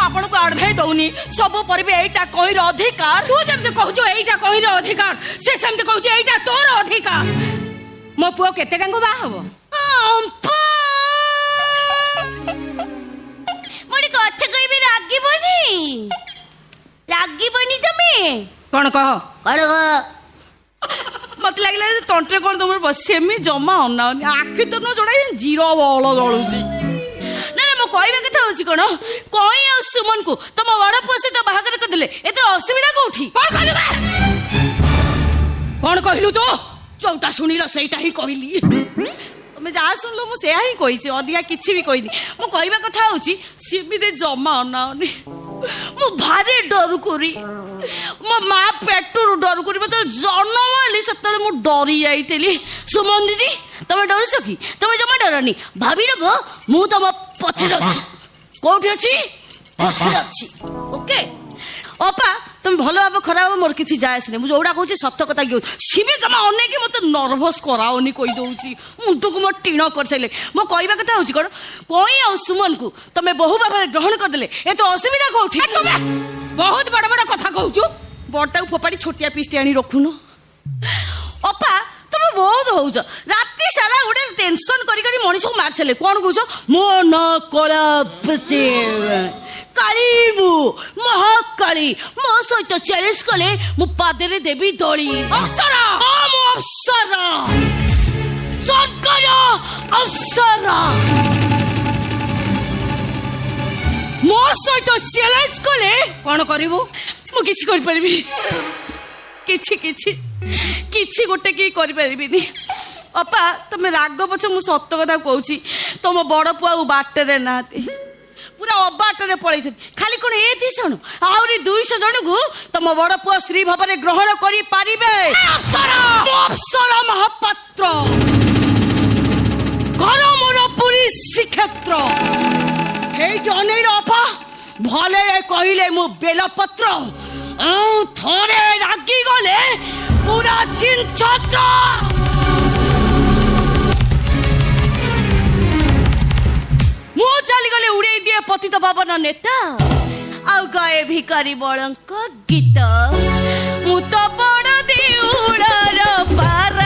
आपन को आडभाई दउनी सब परिबे एटा कहिर अधिकार। तू जब कहू एटा कहिर अधिकार से सेमते कहू एटा तोर अधिकार। मो पुओ केते टांगो बा हबो मोरी कथा कहबी रागी बनी तमे कौन कह मत लगला तंत्रे कोन तुम बस सेमी जमा अनाउनी आखि तो न जोड़ा जीरो बल जळुची ना ना मो कहबे कथा होची कोन कोई आ सुमन को तुम बड़ पोसी तो बाहागर कर देले एते असुविधा कोठी कौन कहलु तो चौटा सुनिल सेटा ही कहली तुम्हें जहाँ सुनल मुझे ही कही अधिका किसी भी कहनी मो कहवा कथा होची सेमती जमा अनाउनी मु भारी डर करी मो माँ पेटरू डर करी मत जन्म हेली से मु डरी जाइली। सुमन दीदी तुम डरुच कि तुम जमा डरनी भाभी नब मु तुम पछे कौटी अच्छी ओके अपा तुम भल भाव खराब मोर किसी जाए मुझे जोड़ा कहूँ सत कथा कि सी भी जमा अनेक मत नर्भस कराओनी कहीदे मुंड को मोर टीण कर सारे मो कहवा कथा हूँ कौन कई आ सुमन को तुम बहु भाव ग्रहण करदे ये तो असुविधा कौटी बहुत बड़ बड़ कथा कहूँ बड़टा फोपाड़ी छोटिया पीसटे आनी रखुन अपा तुम बहुत हौ राति सारा गोटे टेंशन करी मनीष को मार सारे कौन कह मो न कला काली मु महाकाली मो सहित चैलेंज कले मु पादरे देवी दली अप्सरा अप्सरा सरकार अप्सरा मो सहित चैलेंज कले कौन करिवो मु किछि कर परबी किछि गोटे की कर परबिनी अपा तुम राग पछ मु सत्य कथा कहूची तुम बड़ पुआ बाटरे नाती पूरा अबाटरे पड़े खाली कौन ए 200 आहरी 200 जन को तुम बड़ पुआ श्री भाव में ग्रहण करी पारिबे। अप्सरा महापात्र घर मोर पुरी श्रीक्षेत्र हे जनेर अपा भले कहले मु बेलपत्र थरे रागी गले पूरा चिंछत्र मु चली गले उड़े दिए पतित पावन नेता आउ गाए भिकारी बलंक गीत मु तो बड़ देउळर पार